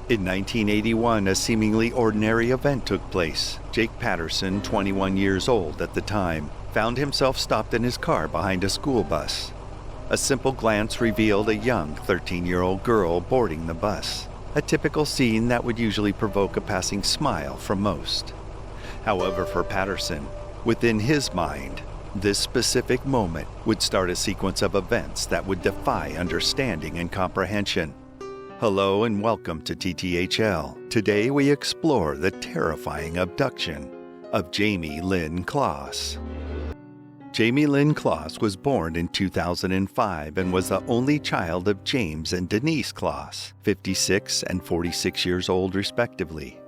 In 1981, a seemingly ordinary event took place. Jake Patterson, 21 years old at the time, found himself stopped in his car behind a school bus. A simple glance revealed a young 13-year-old girl boarding the bus, a typical scene that would usually provoke a passing smile from most. However, for Patterson, within his mind, this specific moment would start a sequence of events that would defy understanding and comprehension. Hello and welcome to TTHL. Today we explore the terrifying abduction of Jayme Lynn Closs. Jayme Lynn Closs was born in 2005 and was the only child of James and Denise Closs, 56 and 46 years old respectively.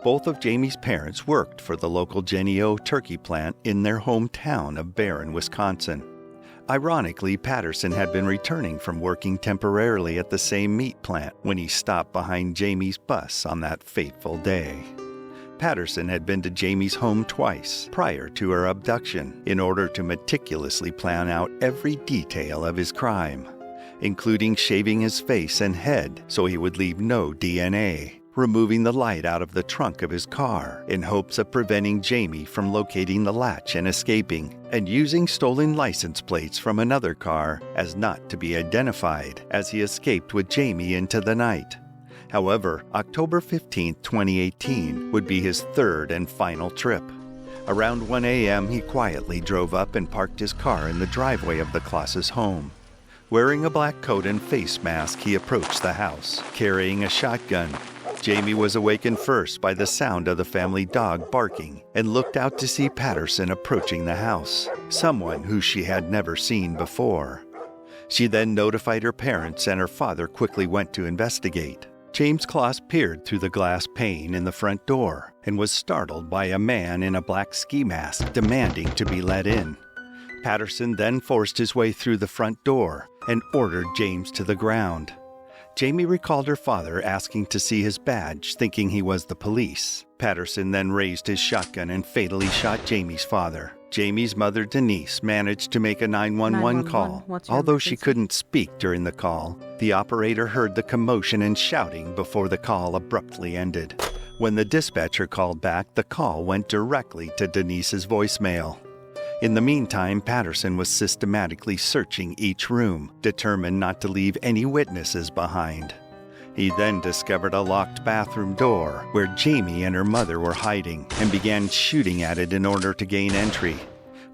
Both of Jayme's parents worked for the local Jennie-O turkey plant in their hometown of Barron, Wisconsin. Ironically, Patterson had been returning from working temporarily at the same meat plant when he stopped behind Jayme's bus on that fateful day. Patterson had been to Jayme's home twice prior to her abduction in order to meticulously plan out every detail of his crime, including shaving his face and head so he would leave no DNA, removing the light out of the trunk of his car in hopes of preventing Jayme from locating the latch and escaping, and using stolen license plates from another car as not to be identified as he escaped with Jayme into the night. However, October 15, 2018 would be his third and final trip. Around 1 a.m., he quietly drove up and parked his car in the driveway of the Closses' home. Wearing a black coat and face mask, he approached the house, carrying a shotgun. Jayme was awakened first by the sound of the family dog barking and looked out to see Patterson approaching the house, someone who she had never seen before. She then notified her parents and her father quickly went to investigate. James Closs peered through the glass pane in the front door and was startled by a man in a black ski mask demanding to be let in. Patterson then forced his way through the front door and ordered James to the ground. Jayme recalled her father asking to see his badge, thinking he was the police. Patterson then raised his shotgun and fatally shot Jayme's father. Jayme's mother, Denise, managed to make a 911 call. Although she couldn't speak during the call, the operator heard the commotion and shouting before the call abruptly ended. When the dispatcher called back, the call went directly to Denise's voicemail. In the meantime, Patterson was systematically searching each room, determined not to leave any witnesses behind. He then discovered a locked bathroom door where Jayme and her mother were hiding and began shooting at it in order to gain entry.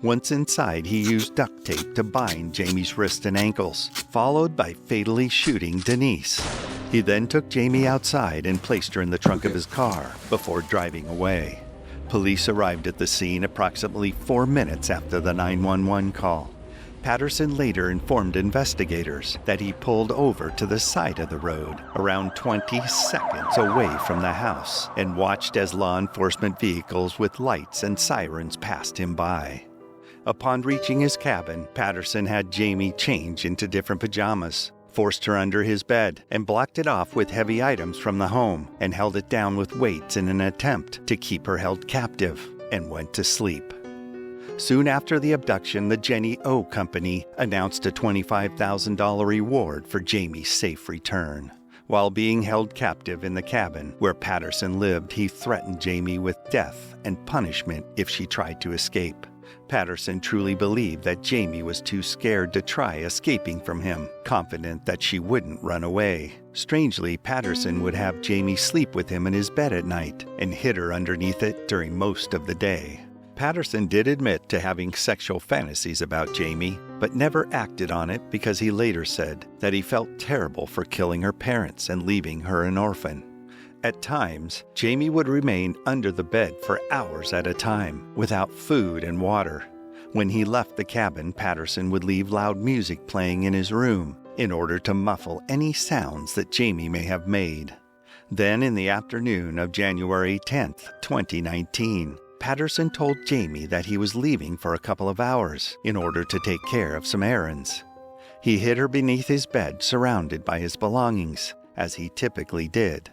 Once inside, he used duct tape to bind Jayme's wrists and ankles, followed by fatally shooting Denise. He then took Jayme outside and placed her in the trunk of his car before driving away. Police arrived at the scene approximately 4 minutes after the 911 call. Patterson later informed investigators that he pulled over to the side of the road around 20 seconds away from the house and watched as law enforcement vehicles with lights and sirens passed him by. Upon reaching his cabin, Patterson had Jayme change into different pajamas, forced her under his bed, and blocked it off with heavy items from the home and held it down with weights in an attempt to keep her held captive, and went to sleep. Soon after the abduction, the Jennie-O company announced a $25,000 reward for Jayme's safe return. While being held captive in the cabin where Patterson lived, he threatened Jayme with death and punishment if she tried to escape. Patterson truly believed that Jayme was too scared to try escaping from him, confident that she wouldn't run away. Strangely, Patterson would have Jayme sleep with him in his bed at night and hid her underneath it during most of the day. Patterson did admit to having sexual fantasies about Jayme, but never acted on it because he later said that he felt terrible for killing her parents and leaving her an orphan. At times, Jayme would remain under the bed for hours at a time, without food and water. When he left the cabin, Patterson would leave loud music playing in his room in order to muffle any sounds that Jayme may have made. Then, in the afternoon of January 10, 2019, Patterson told Jayme that he was leaving for a couple of hours in order to take care of some errands. He hid her beneath his bed, surrounded by his belongings, as he typically did.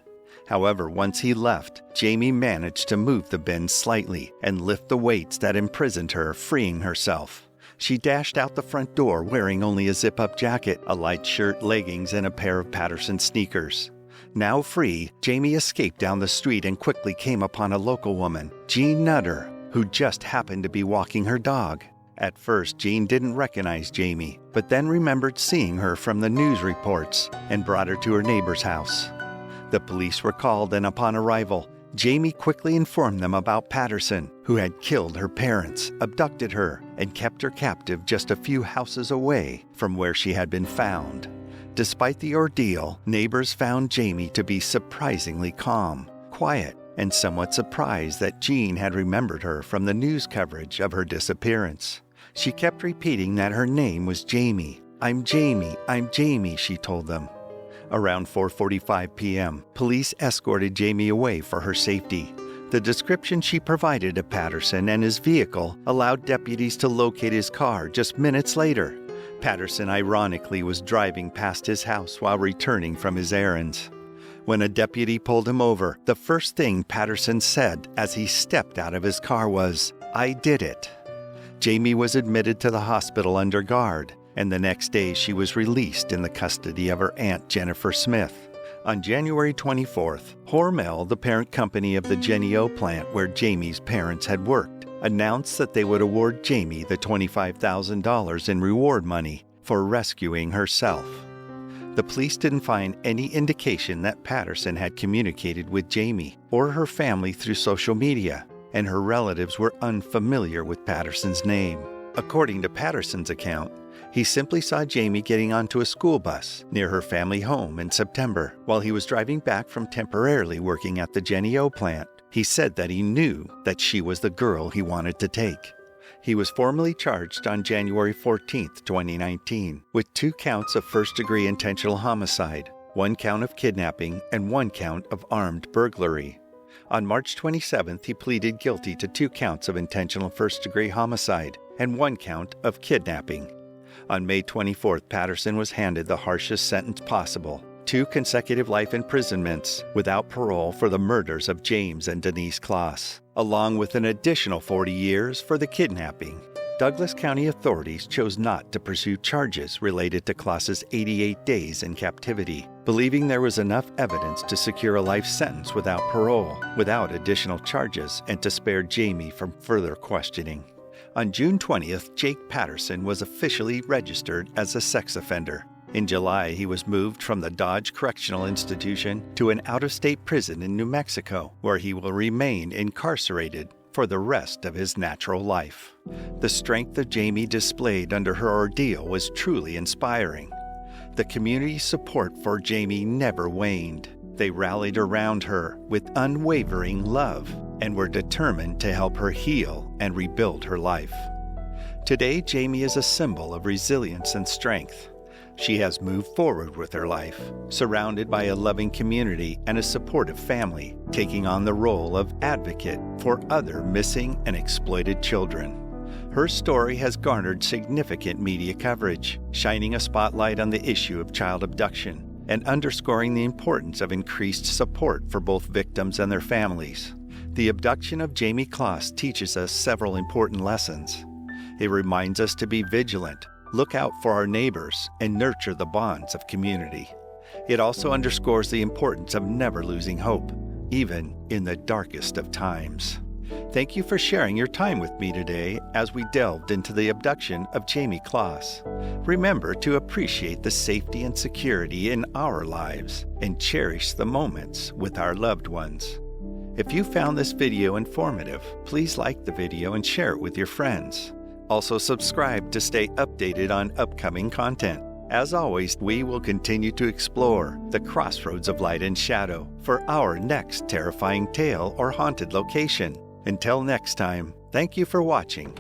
However, once he left, Jayme managed to move the bin slightly and lift the weights that imprisoned her, freeing herself. She dashed out the front door wearing only a zip-up jacket, a light shirt, leggings, and a pair of Patterson sneakers. Now free, Jayme escaped down the street and quickly came upon a local woman, Jean Nutter, who just happened to be walking her dog. At first, Jean didn't recognize Jayme, but then remembered seeing her from the news reports and brought her to her neighbor's house. The police were called, and upon arrival, Jayme quickly informed them about Patterson, who had killed her parents, abducted her, and kept her captive just a few houses away from where she had been found. Despite the ordeal, neighbors found Jayme to be surprisingly calm, quiet, and somewhat surprised that Jean had remembered her from the news coverage of her disappearance. She kept repeating that her name was Jayme. "I'm Jayme, I'm Jayme," she told them. Around 4:45 p.m., police escorted Jayme away for her safety. The description she provided of Patterson and his vehicle allowed deputies to locate his car just minutes later. Patterson ironically was driving past his house while returning from his errands. When a deputy pulled him over, the first thing Patterson said as he stepped out of his car was, "I did it." Jayme was admitted to the hospital under guard, and the next day she was released in the custody of her aunt Jennifer Smith. On January 24th, Hormel, the parent company of the Jennie-O plant where Jayme's parents had worked, announced that they would award Jayme the $25,000 in reward money for rescuing herself. The police didn't find any indication that Patterson had communicated with Jayme or her family through social media, and her relatives were unfamiliar with Patterson's name. According to Patterson's account, he simply saw Jayme getting onto a school bus near her family home in September while he was driving back from temporarily working at the Jennie-O plant. He said that he knew that she was the girl he wanted to take. He was formally charged on January 14, 2019, with 2 counts of first-degree intentional homicide, 1 count of kidnapping, and 1 count of armed burglary. On March 27th, he pleaded guilty to 2 counts of intentional first-degree homicide and 1 count of kidnapping. On May 24th, Patterson was handed the harshest sentence possible, 2 consecutive life imprisonments without parole for the murders of James and Jayme Closs, along with an additional 40 years for the kidnapping. Douglas County authorities chose not to pursue charges related to Closs's 88 days in captivity, believing there was enough evidence to secure a life sentence without parole, without additional charges, and to spare Jayme from further questioning. On June 20th, Jake Patterson was officially registered as a sex offender. In July, he was moved from the Dodge Correctional Institution to an out-of-state prison in New Mexico, where he will remain incarcerated for the rest of his natural life. The strength that Jayme displayed under her ordeal was truly inspiring. The community's support for Jayme never waned. They rallied around her with unwavering love and were determined to help her heal and rebuild her life. Today, Jayme is a symbol of resilience and strength. She has moved forward with her life, surrounded by a loving community and a supportive family, taking on the role of advocate for other missing and exploited children. Her story has garnered significant media coverage, shining a spotlight on the issue of child abduction and underscoring the importance of increased support for both victims and their families. The abduction of Jayme Closs teaches us several important lessons. It reminds us to be vigilant, look out for our neighbors, and nurture the bonds of community. It also underscores the importance of never losing hope, even in the darkest of times. Thank you for sharing your time with me today as we delved into the abduction of Jayme Closs. Remember to appreciate the safety and security in our lives and cherish the moments with our loved ones. If you found this video informative, please like the video and share it with your friends. Also subscribe to stay updated on upcoming content. As always, we will continue to explore the crossroads of light and shadow for our next terrifying tale or haunted location. Until next time, thank you for watching.